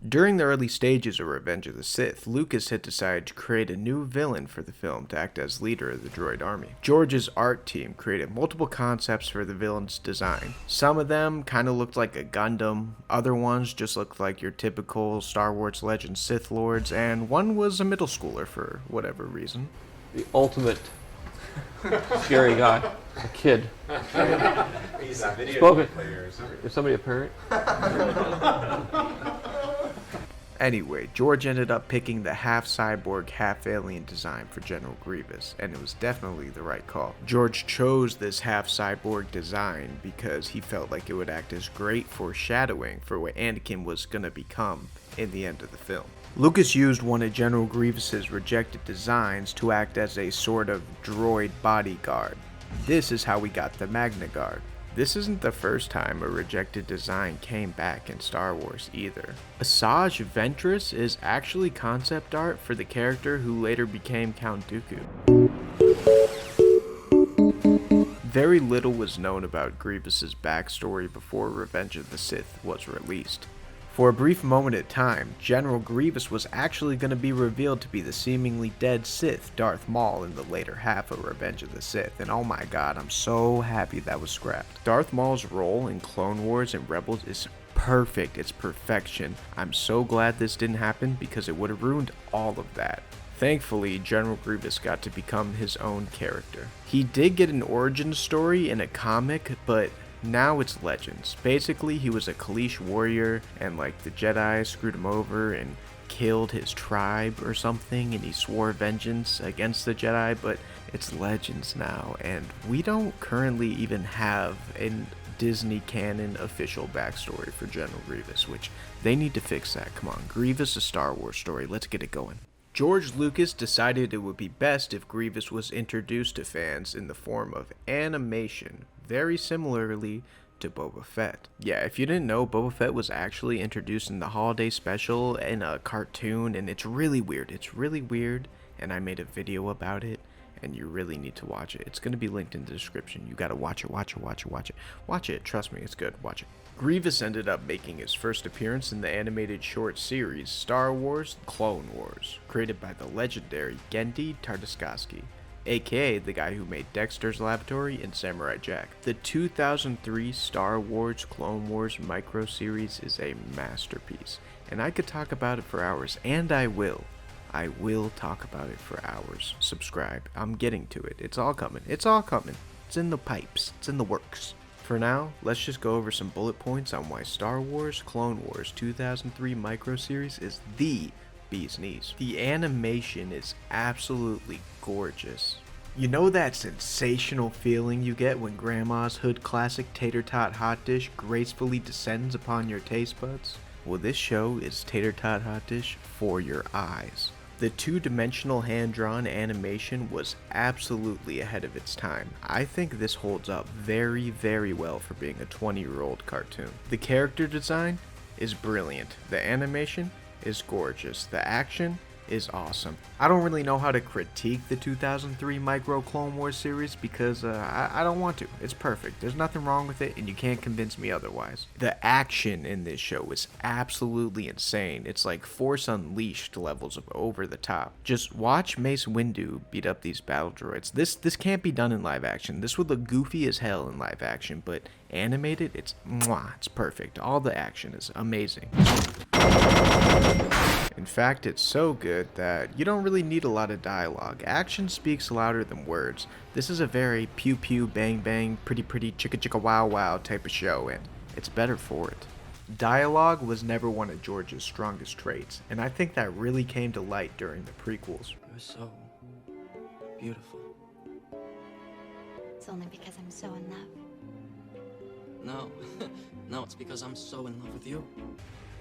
During the early stages of Revenge of the Sith, Lucas had decided to create a new villain for the film to act as leader of the droid army. George's art team created multiple concepts for the villain's design. Some of them kind of looked like a Gundam, other ones just looked like your typical Star Wars Legends Sith Lords, and one was a middle schooler for whatever reason. The ultimate scary guy, a kid. He's a video Spoken. player or something. Is somebody a parent? Anyway, George ended up picking the half-cyborg, half-alien design for General Grievous, and it was definitely the right call. George chose this half-cyborg design because he felt like it would act as great foreshadowing for what Anakin was going to become in the end of the film. Lucas used one of General Grievous's rejected designs to act as a sort of droid bodyguard. This is how we got the Magna Guard. This isn't the first time a rejected design came back in Star Wars either. Asajj Ventress is actually concept art for the character who later became Count Dooku. Very little was known about Grievous's backstory before Revenge of the Sith was released. For a brief moment in time, General Grievous was actually going to be revealed to be the seemingly dead Sith Darth Maul in the later half of Revenge of the Sith, and oh my god, I'm so happy that was scrapped. Darth Maul's role in Clone Wars and Rebels is perfect, it's perfection. I'm so glad this didn't happen because it would have ruined all of that. Thankfully, General Grievous got to become his own character. He did get an origin story in a comic, but now it's Legends. Basically, he was a Kaleesh warrior, and like the Jedi screwed him over and killed his tribe or something, and he swore vengeance against the Jedi, but it's Legends now, and we don't currently even have a Disney canon official backstory for General Grievous, which they need to fix that. Come on, Grievous, a Star Wars story, let's get it going. George Lucas decided it would be best if Grievous was introduced to fans in the form of animation, very similarly to Boba Fett. Yeah, if you didn't know, Boba Fett was actually introduced in the holiday special in a cartoon, and it's really weird, and I made a video about it, and you really need to watch it. It's going to be linked in the description. You gotta watch it, trust me, it's good, watch it. Grievous ended up making his first appearance in the animated short series Star Wars Clone Wars, created by the legendary Genndy Tartakovsky, aka the guy who made Dexter's Laboratory and Samurai Jack. The 2003 Star Wars Clone Wars micro series is a masterpiece, and I could talk about it for hours, and I will. I will talk about it for hours. Subscribe. I'm getting to it. It's all coming. It's in the pipes. It's in the works. For now, let's just go over some bullet points on why Star Wars Clone Wars 2003 micro series is the bee's knees. The animation is absolutely gorgeous. You know that sensational feeling you get when Grandma's Hood classic tater tot hot dish gracefully descends upon your taste buds? Well, this show is tater tot hot dish for your eyes. The two-dimensional hand-drawn animation was absolutely ahead of its time. I think this holds up very, very well for being a 20-year-old cartoon. The character design is brilliant. The animation is gorgeous. The action is awesome. I don't really know how to critique the 2003 Micro Clone Wars series because I don't want to. It's perfect. There's nothing wrong with it, and you can't convince me otherwise. The action in this show is absolutely insane. It's like Force Unleashed levels of over the top. Just watch Mace Windu beat up these battle droids. This can't be done in live action. This would look goofy as hell in live action, but animated, it's perfect. All the action is amazing. In fact, it's so good that you don't really need a lot of dialogue. Action speaks louder than words. This is a very pew pew bang bang pretty chicka chicka wow wow type of show, and it's better for it. Dialogue was never one of George's strongest traits, and I think that really came to light during the prequels. You're so beautiful. It's only because I'm so in love. No, no, it's because I'm so in love with you.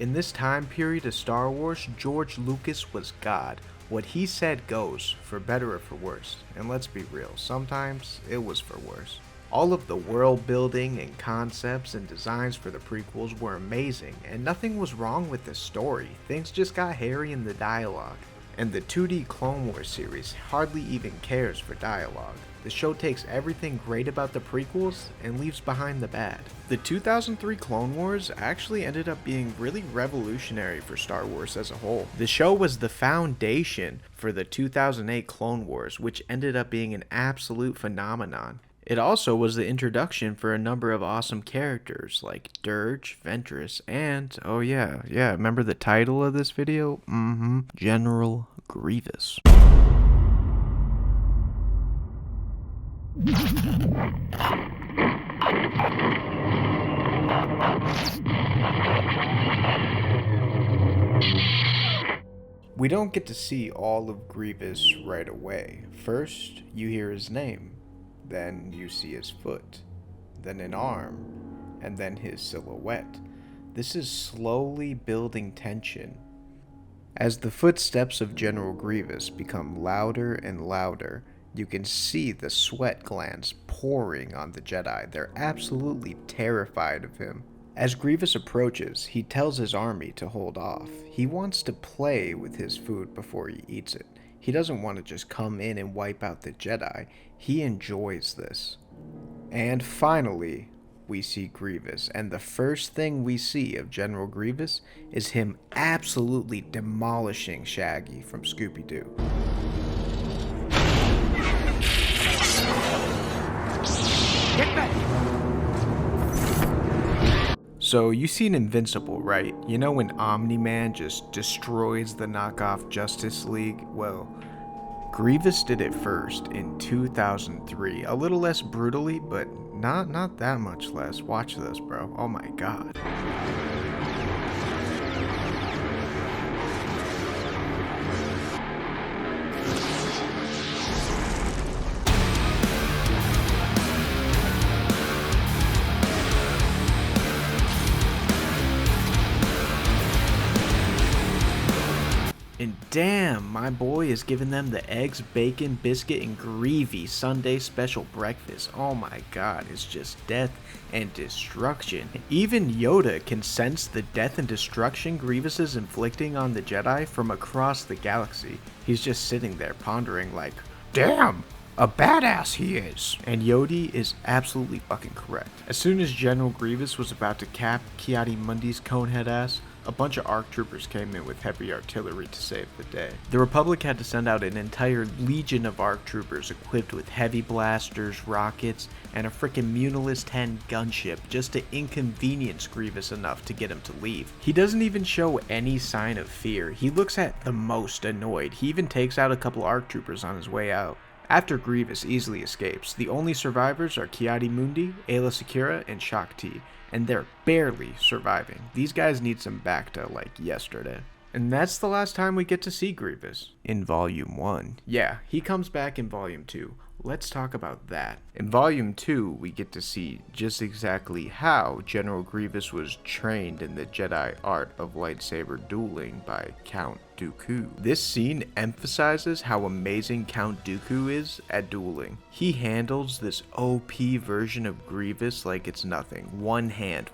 In this time period of Star Wars, George Lucas was God. What he said goes, for better or for worse. And let's be real, sometimes it was for worse. All of the world building and concepts and designs for the prequels were amazing, and nothing was wrong with the story. Things just got hairy in the dialogue. And the 2D Clone Wars series hardly even cares for dialogue. The show takes everything great about the prequels and leaves behind the bad. The 2003 Clone Wars actually ended up being really revolutionary for Star Wars as a whole. The show was the foundation for the 2008 Clone Wars, which ended up being an absolute phenomenon. It also was the introduction for a number of awesome characters like Dirge, Ventress, and, oh yeah, remember the title of this video? General Grievous. We don't get to see all of Grievous right away. First, you hear his name. Then you see his foot, then an arm, and then his silhouette. This is slowly building tension. As the footsteps of General Grievous become louder and louder, you can see the sweat glands pouring on the Jedi. They're absolutely terrified of him. As Grievous approaches, he tells his army to hold off. He wants to play with his food before he eats it. He doesn't want to just come in and wipe out the Jedi. He enjoys this. And finally, we see Grievous, and the first thing we see of General Grievous is him absolutely demolishing Shaggy from Scooby-Doo. Get back! So, you've seen Invincible, right? You know when Omni-Man just destroys the knockoff Justice League? Well, Grievous did it first in 2003. A little less brutally, but not that much less. Watch this, bro. Oh my god. And damn, my boy is giving them the eggs, bacon, biscuit, and gravy Sunday special breakfast. Oh my god, it's just death and destruction. Even Yoda can sense the death and destruction Grievous is inflicting on the Jedi from across the galaxy. He's just sitting there pondering like, damn, a badass he is. And Yodi is absolutely fucking correct. As soon as General Grievous was about to cap Ki-Adi-Mundi's conehead ass, a bunch of ARC troopers came in with heavy artillery to save the day. The Republic had to send out an entire legion of ARC troopers equipped with heavy blasters, rockets, and a frickin' Munilis 10 gunship just to inconvenience Grievous enough to get him to leave. He doesn't even show any sign of fear. He looks at the most annoyed. He even takes out a couple ARC troopers on his way out. After Grievous easily escapes, the only survivors are Ki-Adi-Mundi, Aayla Secura, and Shaak Ti, and they're barely surviving. These guys need some Bacta like yesterday. And that's the last time we get to see Grievous. In Volume 1. Yeah, he comes back in Volume 2. Let's talk about that. In Volume 2, we get to see just exactly how General Grievous was trained in the Jedi art of lightsaber dueling by Count Dooku. This scene emphasizes how amazing Count Dooku is at dueling. He handles this OP version of Grievous like it's nothing. One hand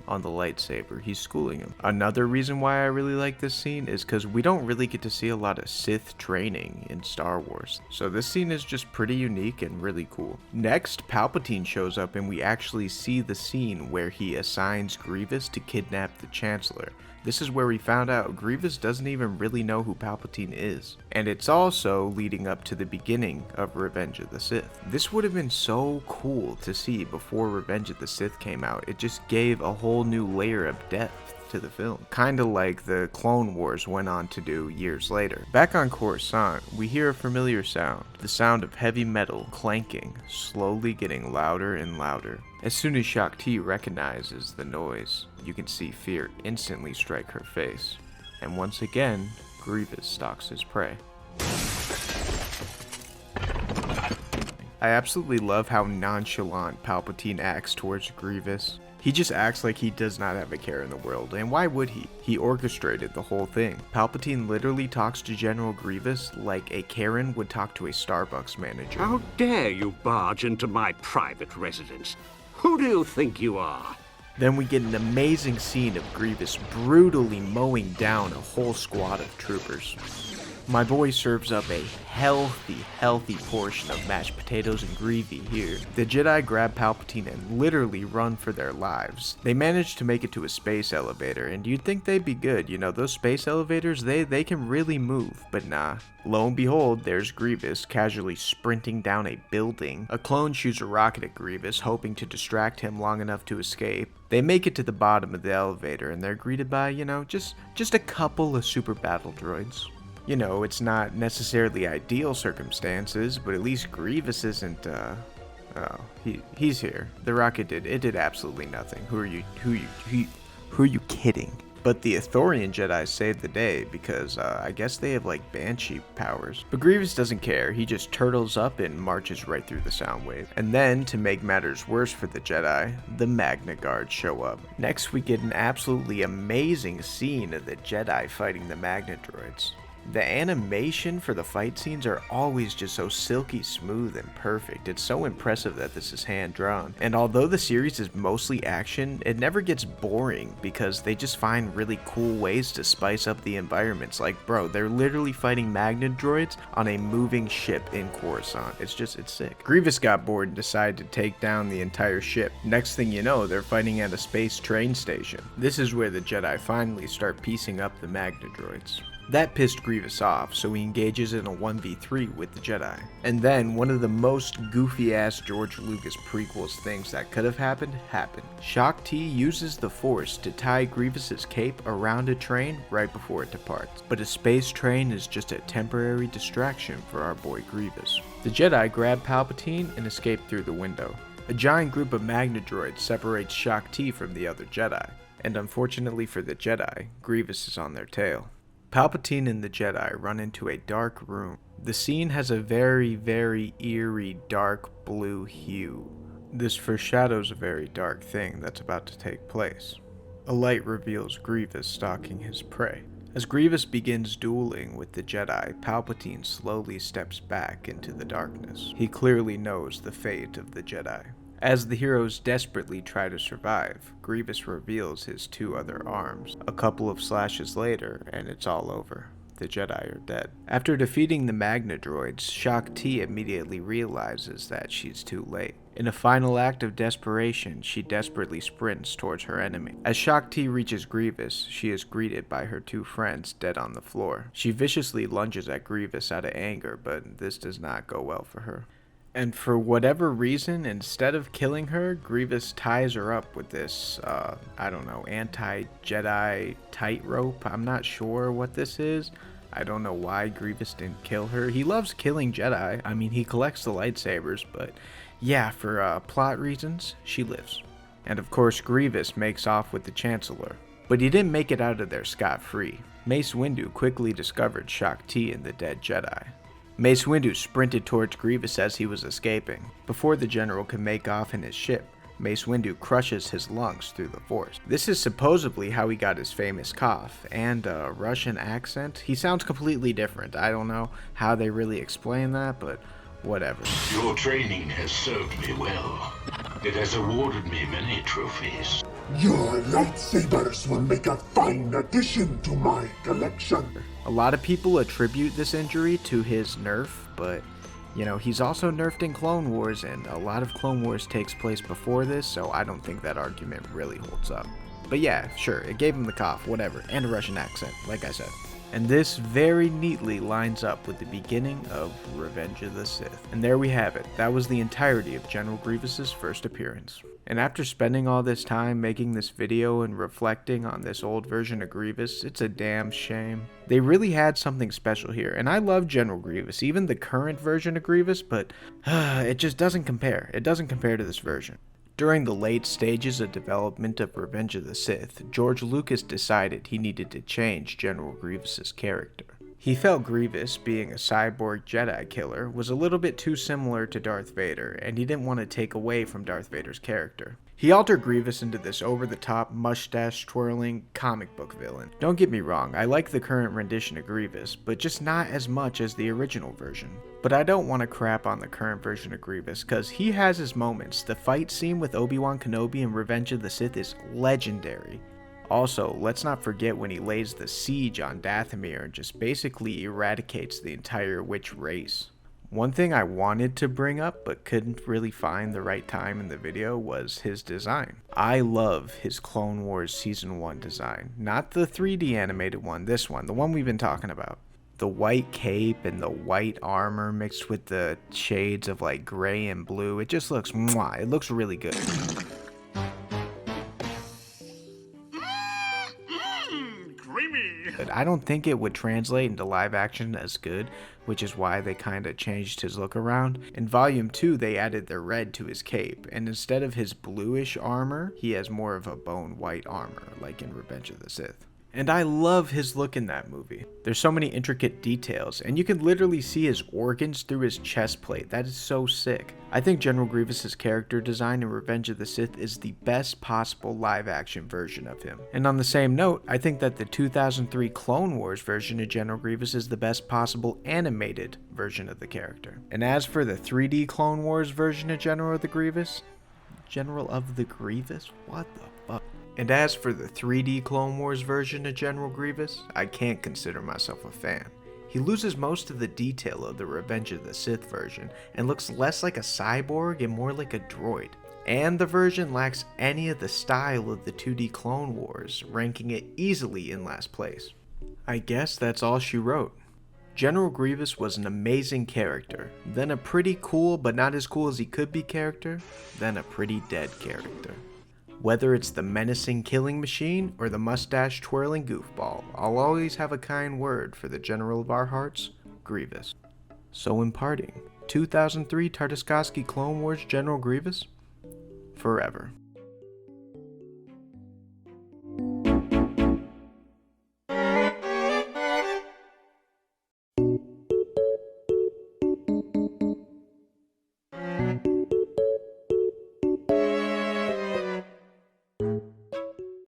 on the lightsaber. He's schooling him. Another reason why I really like this scene is because we don't really get to see a lot of Sith training in Star Wars. So this scene is just pretty unique and really cool. Next, Palpatine shows up and we actually see the scene where he assigns Grievous to kidnap the Chancellor. This is where we found out Grievous doesn't even really know who Palpatine is. And it's also leading up to the beginning of Revenge of the Sith. This would have been so cool to see before Revenge of the Sith came out. It just gave a whole new layer of depth to the film, kinda like the Clone Wars went on to do years later. Back on Coruscant, we hear a familiar sound, the sound of heavy metal clanking, slowly getting louder and louder. As soon as Shaak Ti recognizes the noise, you can see fear instantly strike her face, and once again, Grievous stalks his prey. I absolutely love how nonchalant Palpatine acts towards Grievous. He just acts like he does not have a care in the world, and why would he? He orchestrated the whole thing. Palpatine literally talks to General Grievous like a Karen would talk to a Starbucks manager. How dare you barge into my private residence? Who do you think you are? Then we get an amazing scene of Grievous brutally mowing down a whole squad of troopers. My boy serves up a healthy portion of mashed potatoes and gravy here. The Jedi grab Palpatine and literally run for their lives. They manage to make it to a space elevator, and you'd think they'd be good. You know, those space elevators, they can really move, but nah. Lo and behold, there's Grievous casually sprinting down a building. A clone shoots a rocket at Grievous, hoping to distract him long enough to escape. They make it to the bottom of the elevator, and they're greeted by, just a couple of super battle droids. You know, it's not necessarily ideal circumstances, but at least Grievous isn't, he's here. The rocket did absolutely nothing. Who are you kidding? But the Ithorian Jedi saved the day because, I guess they have like Banshee powers. But Grievous doesn't care, he just turtles up and marches right through the sound wave. And then, to make matters worse for the Jedi, the Magna Guard show up. Next we get an absolutely amazing scene of the Jedi fighting the Magna droids. The animation for the fight scenes are always just so silky smooth and perfect. It's so impressive that this is hand drawn. And although the series is mostly action, it never gets boring because they just find really cool ways to spice up the environments. Like, bro, they're literally fighting Magna droids on a moving ship in Coruscant. It's sick. Grievous got bored and decided to take down the entire ship. Next thing you know, they're fighting at a space train station. This is where the Jedi finally start piecing up the Magna droids. That pissed Grievous off, so he engages in a 1v3 with the Jedi. And then, one of the most goofy-ass George Lucas prequels things that could have happened. Shaak Ti uses the Force to tie Grievous's cape around a train right before it departs. But a space train is just a temporary distraction for our boy Grievous. The Jedi grab Palpatine and escape through the window. A giant group of Magna droids separates Shaak Ti from the other Jedi. And unfortunately for the Jedi, Grievous is on their tail. Palpatine and the Jedi run into a dark room. The scene has a very eerie dark blue hue. This foreshadows a very dark thing that's about to take place. A light reveals Grievous stalking his prey. As Grievous begins dueling with the Jedi, Palpatine slowly steps back into the darkness. He clearly knows the fate of the Jedi. As the heroes desperately try to survive, Grievous reveals his two other arms. A couple of slashes later, and it's all over. The Jedi are dead. After defeating the Magna droids, Shaak Ti immediately realizes that she's too late. In a final act of desperation, she desperately sprints towards her enemy. As Shaak Ti reaches Grievous, she is greeted by her two friends dead on the floor. She viciously lunges at Grievous out of anger, but this does not go well for her. And for whatever reason, instead of killing her, Grievous ties her up with this, anti-Jedi tightrope. I'm not sure what this is. I don't know why Grievous didn't kill her. He loves killing Jedi. I mean, he collects the lightsabers, but yeah, for plot reasons, she lives. And of course, Grievous makes off with the Chancellor. But he didn't make it out of there scot-free. Mace Windu quickly discovered Shaak Ti and the dead Jedi. Mace Windu sprinted towards Grievous as he was escaping. Before the general could make off in his ship, Mace Windu crushes his lungs through the Force. This is supposedly how he got his famous cough, and a Russian accent. He sounds completely different. I don't know how they really explain that, but whatever. Your training has served me well. It has awarded me many trophies. Your lightsabers will make a fine addition to my collection. A lot of people attribute this injury to his nerf, but he's also nerfed in Clone Wars, and a lot of Clone Wars takes place before this, so I don't think that argument really holds up. But yeah, sure, it gave him the cough, whatever, and a Russian accent, like I said. And this very neatly lines up with the beginning of Revenge of the Sith. And there we have it. That was the entirety of General Grievous's first appearance. And after spending all this time making this video and reflecting on this old version of Grievous, it's a damn shame. They really had something special here, and I love General Grievous, even the current version of Grievous, but it just doesn't compare. It doesn't compare to this version. During the late stages of development of Revenge of the Sith, George Lucas decided he needed to change General Grievous's character. He felt Grievous, being a cyborg Jedi killer, was a little bit too similar to Darth Vader, and he didn't want to take away from Darth Vader's character. He altered Grievous into this over-the-top, mustache-twirling comic book villain. Don't get me wrong, I like the current rendition of Grievous, but just not as much as the original version. But I don't want to crap on the current version of Grievous, cause he has his moments. The fight scene with Obi-Wan Kenobi in Revenge of the Sith is legendary. Also, let's not forget when he lays the siege on Dathomir and just basically eradicates the entire witch race. One thing I wanted to bring up but couldn't really find the right time in the video was his design. I love his Clone Wars Season 1 design. Not the 3D animated one, this one, the one we've been talking about. The white cape and the white armor mixed with the shades of like gray and blue, it just looks mwah, it looks really good. I don't think it would translate into live action as good, which is why they kinda changed his look around. In Volume 2, they added the red to his cape, and instead of his bluish armor, he has more of a bone white armor, like in Revenge of the Sith. And I love his look in that movie. There's so many intricate details, and you can literally see his organs through his chest plate. That is so sick. I think General Grievous's character design in Revenge of the Sith is the best possible live-action version of him. And on the same note, I think that the 2003 Clone Wars version of General Grievous is the best possible animated version of the character. And as for the 3D Clone Wars version of General of the Grievous? What the fuck? And as for the 3D Clone Wars version of General Grievous, I can't consider myself a fan. He loses most of the detail of the Revenge of the Sith version and looks less like a cyborg and more like a droid. And the version lacks any of the style of the 2D Clone Wars, ranking it easily in last place. I guess that's all she wrote. General Grievous was an amazing character, then a pretty cool but not as cool as he could be character, then a pretty dead character. Whether it's the menacing killing machine or the mustache twirling goofball, I'll always have a kind word for the general of our hearts, Grievous. So in parting, 2003 Tartakovsky Clone Wars General Grievous, forever.